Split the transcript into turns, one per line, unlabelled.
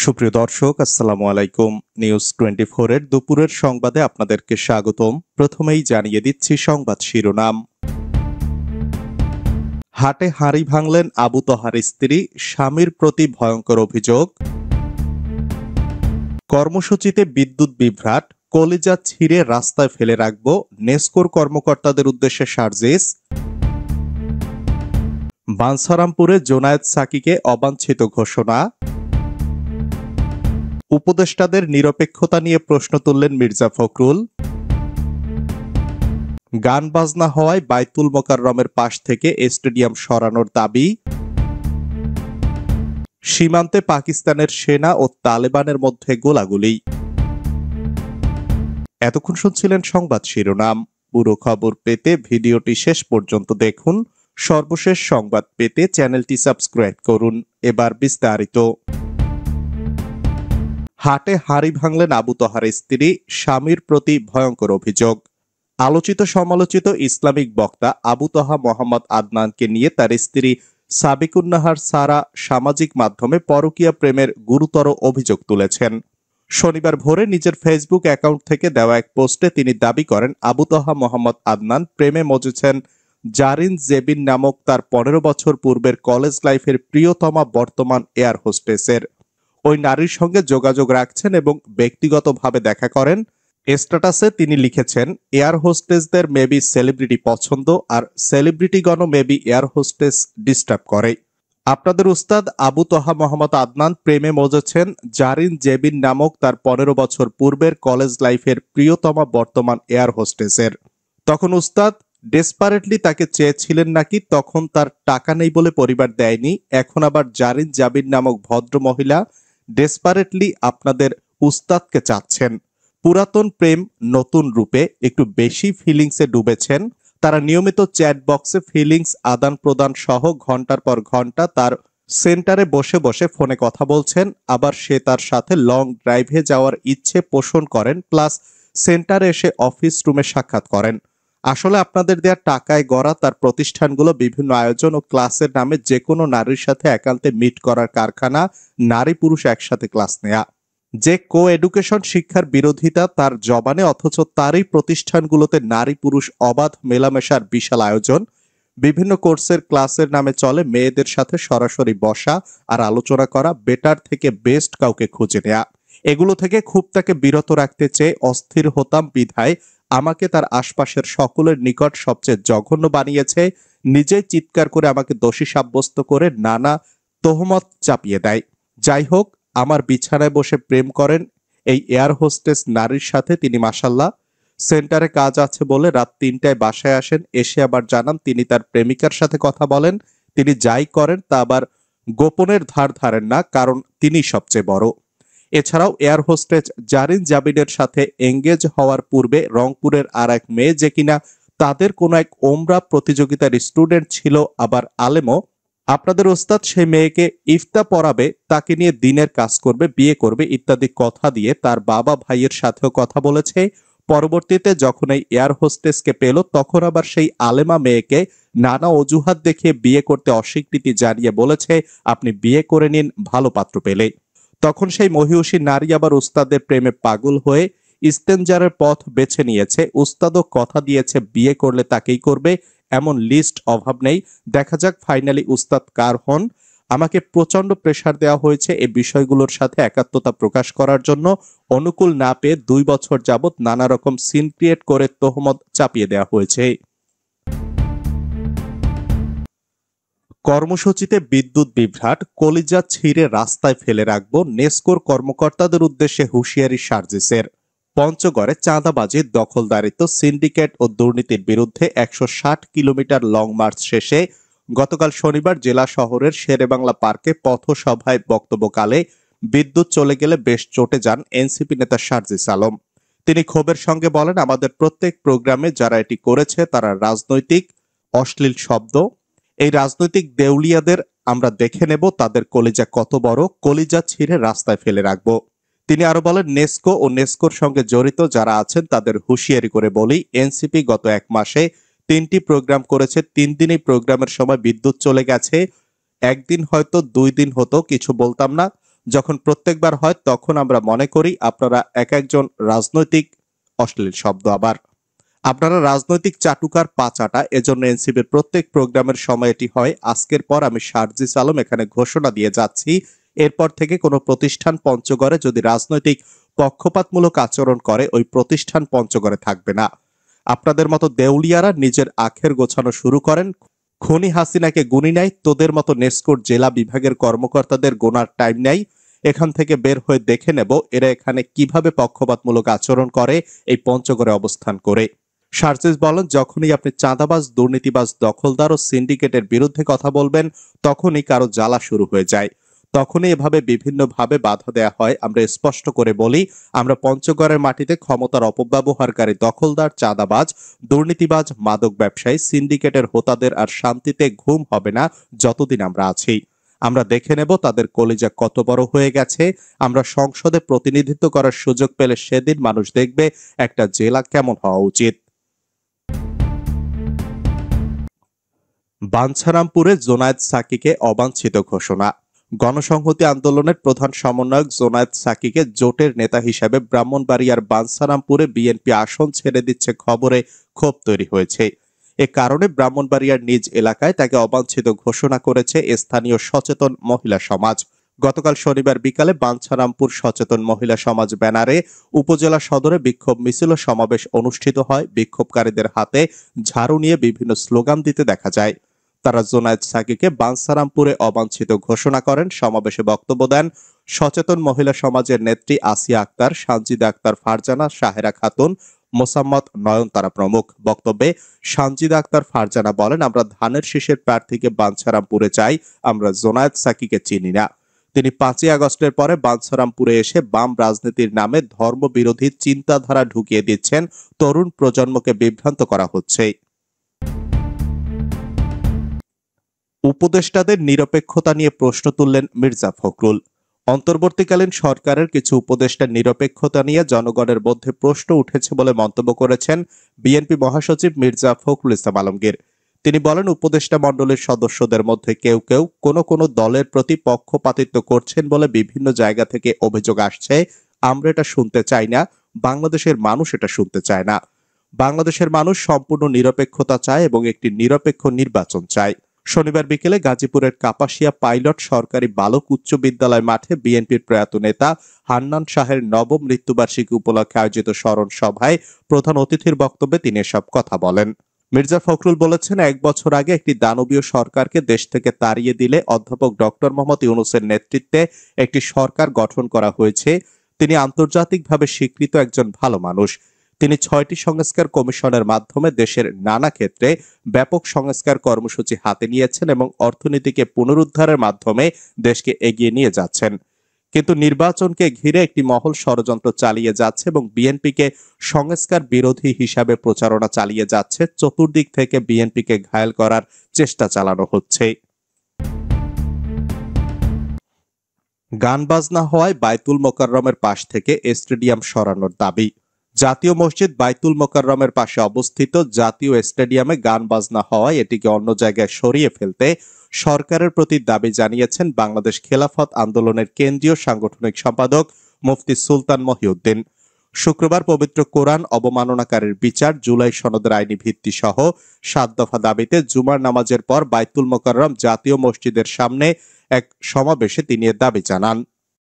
সুপ্রিয় দর্শক, আসসালামু আলাইকুম। নিউজ 24 এর দুপুরের সংবাদে আপনাদেরকে স্বাগতম। প্রথমেই জানিয়ে দিচ্ছি সংবাদ শিরোনাম। হাটে হাঁড়ি ভাঙলেন আবু তহার স্ত্রী, স্বামীর প্রতি ভয়ঙ্কর অভিযোগ। কর্মসূচিতে বিদ্যুৎ বিভ্রাট, কলিজা ছিঁড়ে রাস্তায় ফেলে রাখব, নেসকোর কর্মকর্তাদের উদ্দেশ্যে সার্জিস। বাঞ্ছারামপুরে জোনায়েদ সাকিকে অবাঞ্ছিত ঘোষণা। উপদেষ্টাদের নিরপেক্ষতা নিয়ে প্রশ্ন তুললেন মির্জা ফখরুল। গান বাজনা হওয়ায় বাইতুল মোকাররমের পাশ থেকে স্টেডিয়াম সরানোর দাবি। সীমান্তে পাকিস্তানের সেনা ও তালেবানের মধ্যে গোলাগুলি। এতক্ষণ শুনছিলেন সংবাদ শিরোনাম। পুরো খবর পেতে ভিডিওটি শেষ পর্যন্ত দেখুন। সর্বশেষ সংবাদ পেতে চ্যানেলটি সাবস্ক্রাইব করুন। এবার বিস্তারিত। হাটে হাঁড়ি ভাঙলেন আবু তহার স্ত্রী, স্বামীর প্রতি ভয়ঙ্কর অভিযোগ। আলোচিত সমালোচিত ইসলামিক বক্তা আবু তহা মোহাম্মদ আদনানকে নিয়ে তার স্ত্রী সাবিকুন্নাহার সারা সামাজিক মাধ্যমে পরকীয়া প্রেমের গুরুতর অভিযোগ তুলেছেন। শনিবার ভোরে নিজের ফেসবুক অ্যাকাউন্ট থেকে দেওয়া এক পোস্টে তিনি দাবি করেন আবু তহা মোহাম্মদ আদনান প্রেমে মজেছেন জারিন জেবিন নামক তার 15 বছর পূর্বের কলেজ লাইফের প্রিয়তমা বর্তমান এয়ার হোস্টেসের। ওই নারীর সঙ্গে যোগাযোগ রাখছেন এবং ব্যক্তিগতভাবে দেখা করেন। স্ট্যাটাসে তিনি লিখেছেন, এয়ার হোস্টেসদের মেবি সেলিব্রিটি পছন্দ, আর সেলিব্রিটিগণও মেবি এয়ার হোস্টেস ডিস্টার্ব করে। আপনাদের উস্তাদ আবু তহা মোহাম্মদ আদনান প্রেমে মজেছেন জারিন জেবিন নামক তার 15 বছর পূর্বের কলেজ লাইফের প্রিয়তমা বর্তমান এয়ার হোস্টেসের। তখন উস্তাদ ডেসপারেটলি তাকে চেয়েছিলেন নাকি, তখন তার টাকা নেই বলে পরিবার দেয়নি। এখন আবার জারিন জাবিন নামক ভদ্র মহিলা ডেসপারেটলি আপনাদের উস্তাদকে চাচ্ছেন। পুরাতন প্রেম নতুন রূপে একটু বেশি ফিলিংসে ডুবেছেন। তারা নিয়মিত চ্যাট বক্সে ফিলিংস আদান প্রদান সহ ঘন্টার পর ঘন্টা তার সেন্টারে বসে বসে ফোনে কথা বলছেন। আবার সে তার সাথে লং ড্রাইভে যাওয়ার ইচ্ছে পোষণ করেন, প্লাস সেন্টারে এসে অফিস রুমে সাক্ষাৎ করেন। আসলে আপনাদের দেয়া টাকায় গড়া তার প্রতিষ্ঠানগুলো বিভিন্ন আয়োজন ও ক্লাসের নামে যে কোনো নারীর সাথে একান্তে মিট করার কারখানা, নারী পুরুষ একসাথে ক্লাস নেয়া। যে কো এডুকেশন শিক্ষার বিরোধিতা তার জবানে, অথচ তারই প্রতিষ্ঠানগুলোতে নারী পুরুষ অবাধ মেলামেশার বিশাল আয়োজন। বিভিন্ন কোর্সের ক্লাসের নামে চলে মেয়েদের সাথে সরাসরি বসা আর আলোচনা করা, বেটার থেকে বেস্ট কাউকে খুঁজে নেয়া। এগুলো থেকে খুব তাকে বিরত রাখতে চেয়ে অস্থির হতাম বিধায় আমাকে তার আশপাশের সকলের নিকট সবচেয়ে জঘন্য বানিয়েছে। নিজেই চিৎকার করে আমাকে দোষী সাব্যস্ত করে নানা তোহমত চাপিয়ে দেয়। যাই হোক, আমার বিছানায় বসে প্রেম করেন এই এয়ার হোস্টেস নারীর সাথে তিনি। মাশাল্লাহ, সেন্টারে কাজ আছে বলে রাত 3টায় বাসায় আসেন। এসে আবার জানান তিনি তার প্রেমিকার সাথে কথা বলেন। তিনি যাই করেন তা আবার গোপনের ধার ধারেন না, কারণ তিনি সবচেয়ে বড়। এছাড়াও এয়ার হোস্টেস জারিন জাবিনের সাথে এঙ্গেজ হওয়ার পূর্বে রংপুরের আর এক মেয়ে, যে কিনা তাদের কোনো এক ওমরা প্রতিযোগিতার স্টুডেন্ট ছিল, আবার আলেমও। আপনাদের ওস্তাদ সেই মেয়েকে ইফতা পড়াবে, তাকে নিয়ে দিনের কাজ করবে, বিয়ে করবে ইত্যাদি কথা দিয়ে তার বাবা ভাইয়ের সাথেও কথা বলেছে। পরবর্তীতে যখন এই এয়ার হোস্টেসকে পেল, তখন আবার সেই আলেমা মেয়েকে নানা অজুহাত দেখিয়ে বিয়ে করতে অস্বীকৃতি জানিয়ে বলেছে, আপনি বিয়ে করে নিন ভালো পাত্র পেলে। তখন সেই মহিষী নারী আবার উস্তাদের প্রেমে পাগল হয়ে ইস্তেনজারের পথ বেছে নিয়েছে। উস্তাদও কথা দিয়েছে বিয়ে করলে তাকেই করবে, এমন লিস্ট অভাব নেই। দেখা যাক ফাইনালি উস্তাদ কার হন। আমাকে প্রচন্ড প্রেসার দেওয়া হয়েছে এই বিষয়গুলোর সাথে একাত্মতা প্রকাশ করার জন্য। অনুকূল না পেয়ে 2 বছর যাবৎ নানা রকম সিন ক্রিয়েট করে তোহমত চাপিয়ে দেওয়া হয়েছে। কর্মসূচিতে বিদ্যুৎ বিভ্রাট, কলিজা ছিঁড়ে রাস্তায় ফেলে রাখব, নেসকোর কর্মকর্তাদের উদ্দেশ্যে হুঁশিয়ারি সার্জিসের। পঞ্চগড়ে চাঁদাবাজি, দখলদারিত্ব, সিন্ডিকেট ও দুর্নীতির বিরুদ্ধে 160 কিলোমিটার লং মার্চ শেষে গতকাল শনিবার জেলা শহরের শেরেবাংলা পার্কে পথসভায় বক্তব্যকালে বিদ্যুৎ চলে গেলে বেশ চটে যান এনসিপি নেতা সার্জিস আলম। তিনি ক্ষোভের সঙ্গে বলেন, আমাদের প্রত্যেক প্রোগ্রামে যারা এটি করেছে তারা রাজনৈতিক অশ্লীল শব্দ। এই রাজনৈতিক দেউলিয়াদের আমরা দেখে নেব তাদের কলিজা কত বড়, কলিজা ছিঁড়ে রাস্তায় ফেলে রাখব। তিনি আরো বলেন, নেসকো ও নেসকোর সঙ্গে জড়িত যারা আছেন তাদের হুঁশিয়ারি করে বলি, এনসিপি গত 1 মাসে 3টি প্রোগ্রাম করেছে। 3 দিনই প্রোগ্রামের সময় বিদ্যুৎ চলে গেছে। একদিন হয়তো 2 দিন হতো, কিছু বলতাম না। যখন প্রত্যেকবার হয় তখন আমরা মনে করি আপনারা এক একজন রাজনৈতিক অশ্লীল শব্দ আবার আপনারা রাজনৈতিক চাটুকার পা চাটা। এজন্য এনসিপির প্রত্যেক প্রোগ্রামের সময় এটি হয়। আজকের পর আমি শারজিস আলম এখানে ঘোষণা দিয়ে যাচ্ছি, এরপর থেকে কোনো প্রতিষ্ঠান পঞ্চগড়ে যদি রাজনৈতিক পক্ষপাতমূলক আচরণ করে ওই প্রতিষ্ঠান পঞ্চগড়ে থাকবে না। আপনাদের মতো দেউলিয়ারা নিজের আখের গোছানো শুরু করেন, খনি হাসিনাকে গুনি নাই, তোদের মতো নেস্কোর জেলা বিভাগের কর্মকর্তাদের গোনার টাইম নাই। এখান থেকে বের হয়ে দেখে নেব এরা এখানে কিভাবে পক্ষপাতমূলক আচরণ করে এই পঞ্চগড়ে অবস্থান করে। শারজিস বলেন, যখনই আপনি চাঁদাবাজ, দুর্নীতিবাজ, দখলদার ও সিন্ডিকেটের বিরুদ্ধে কথা বলবেন তখনই কারো জ্বালা শুরু হয়ে যায়, তখনই এভাবে বিভিন্নভাবে বাধা দেয়া হয়। আমরা স্পষ্ট করে বলি, আমরা পঞ্চগড়ের মাটিতে ক্ষমতার অপব্যবহারকারী, দখলদার, চাঁদাবাজ, দুর্নীতিবাজ, মাদক ব্যবসায়ী, সিন্ডিকেটের হোতাদের আর শান্তিতে ঘুম হবে না যতদিন আমরা আছি। আমরা দেখে নেব তাদের কলিজা কত বড় হয়ে গেছে। আমরা সংসদে প্রতিনিধিত্ব করার সুযোগ পেলে সেদিন মানুষ দেখবে একটা জেলা কেমন হওয়া উচিত। বাঞ্ছারামপুরে জোনায়েদ সাকিকে অবাঞ্ছিত ঘোষণা। গণসংহতি আন্দোলনের প্রধান সমন্বয়ক জোনায়েদ সাকিকে জোটের নেতা হিসেবে ব্রাহ্মণবাড়িয়ার বাঞ্ছারামপুরে বিএনপি আসন ছেড়ে দিচ্ছে খবরে ক্ষোভ তৈরি হয়েছে। এ কারণে ব্রাহ্মণবাড়িয়ার নিজ এলাকায় তাকে অবাঞ্ছিত ঘোষণা করেছে স্থানীয় সচেতন মহিলা সমাজ। গতকাল শনিবার বিকালে বাঞ্ছারামপুর সচেতন মহিলা সমাজ ব্যানারে উপজেলা সদরে বিক্ষোভ মিছিল ও সমাবেশ অনুষ্ঠিত হয়। বিক্ষোভকারীদের হাতে ঝাড়ু নিয়ে বিভিন্ন স্লোগান দিতে দেখা যায়। তারা জোনায়েদ সাকিকে বাঞ্ছারামপুরে অবাঞ্ছিত ঘোষণা করেন। সমাবেশে বক্তব্য দেন সচেতন মহিলা সমাজের নেত্রী আসিয়া আক্তার, সানজিদা আক্তার ফারজানা, সাহেরা খাতুন, মোসাম্মত নয়নতারা প্রমুখ। বক্তব্যে সানজিদা আক্তার ফারজানা বলেন, আমরা ধানের শীষের প্রার্থীকে বাঞ্ছারামপুরে চাই, আমরা জোনায়েদ সাকিকে চিনি না। তিনি 5ই আগস্টের পরে বাঞ্ছারামপুরে এসে বাম রাজনীতির নামে ধর্মবিরোধী চিন্তাধারা ঢুকিয়ে দিচ্ছেন, তরুণ প্রজন্মকে বিভ্রান্ত করা হচ্ছে। উপদেষ্টাদের নিরপেক্ষতা নিয়ে প্রশ্ন তুললেন মির্জা ফখরুল। অন্তর্বর্তীকালীন সরকারের কিছু উপদেষ্টার নিরপেক্ষতা নিয়ে জনগণের মধ্যে প্রশ্ন উঠেছে বলে মন্তব্য করেছেন বিএনপি মহাসচিব মির্জা ফখরুল ইসলাম আলমগীর। তিনি বলেন, উপদেষ্টা মণ্ডলীর সদস্যদের মধ্যে কেউ কেউ কোনো দলের প্রতি পক্ষপাতিত্ব করছেন বলে বিভিন্ন জায়গা থেকে অভিযোগ আসছে। আমরা এটা শুনতে চাই না, বাংলাদেশের মানুষ এটা শুনতে চায় না। বাংলাদেশের মানুষ সম্পূর্ণ নিরপেক্ষতা চায় এবং একটি নিরপেক্ষ নির্বাচন চায়। শনিবার বিকেলে গাজীপুরের কাপাসিয়া পাইলট সরকারি বালক উচ্চ বিদ্যালয় মাঠে বিএনপির প্রয়াত নেতা হান্নান শাহের নবম মৃত্যুবার্ষিকী উপলক্ষে আয়োজিত স্মরণ সভায় প্রধান অতিথির বক্তব্যে তিনি এসব কথা বলেন। মির্জা ফখরুল বলেছেন, 1 বছর আগে একটি দানবীয় সরকারকে দেশ থেকে তাড়িয়ে দিলে অধ্যাপক ডক্টর মোহাম্মদ ইউনূসের নেতৃত্বে একটি সরকার গঠন করা হয়েছে। তিনি আন্তর্জাতিকভাবে স্বীকৃত একজন ভালো মানুষ। তিনি 6টি সংস্কার কমিশনের মাধ্যমে দেশের নানা ক্ষেত্রে ব্যাপক সংস্কার কর্মসূচি হাতে নিয়েছেন এবং অর্থনীতিকে পুনরুদ্ধারের মাধ্যমে দেশকে এগিয়ে নিয়ে যাচ্ছেন। কিন্তু নির্বাচনকে ঘিরে একটি মহল ষড়যন্ত্র চালিয়ে যাচ্ছে এবং বিএনপিকে সংস্কার বিরোধী হিসাবে প্রচারণা চালিয়ে যাচ্ছে। চতুর্দিক থেকে বিএনপিকে ঘায়েল করার চেষ্টা চালানো হচ্ছে। গান বাজনা হওয়ায় বায়তুল মোকাররমের পাশ থেকে স্টেডিয়াম সরানোর দাবি। জাতীয় মসজিদ বায়তুল মোকাররমের পাশে অবস্থিত জাতীয় স্টেডিয়ামে গান বাজনা হওয়ায় এটিকে অন্য জায়গায় সরিয়ে ফেলতে সরকারের প্রতি দাবি জানিয়েছেন বাংলাদেশ খেলাফত আন্দোলনের কেন্দ্রীয় সাংগঠনিক সম্পাদক মুফতি সুলতান মহিউদ্দিন। শুক্রবার পবিত্র কোরআন অবমাননাকারীর বিচার, জুলাই সনদের আইনি ভিত্তি সহ 7 দফা দাবিতে জুমার নামাজের পর বায়তুল মোকাররম জাতীয় মসজিদের সামনে এক সমাবেশে তিনি এ দাবি জানান।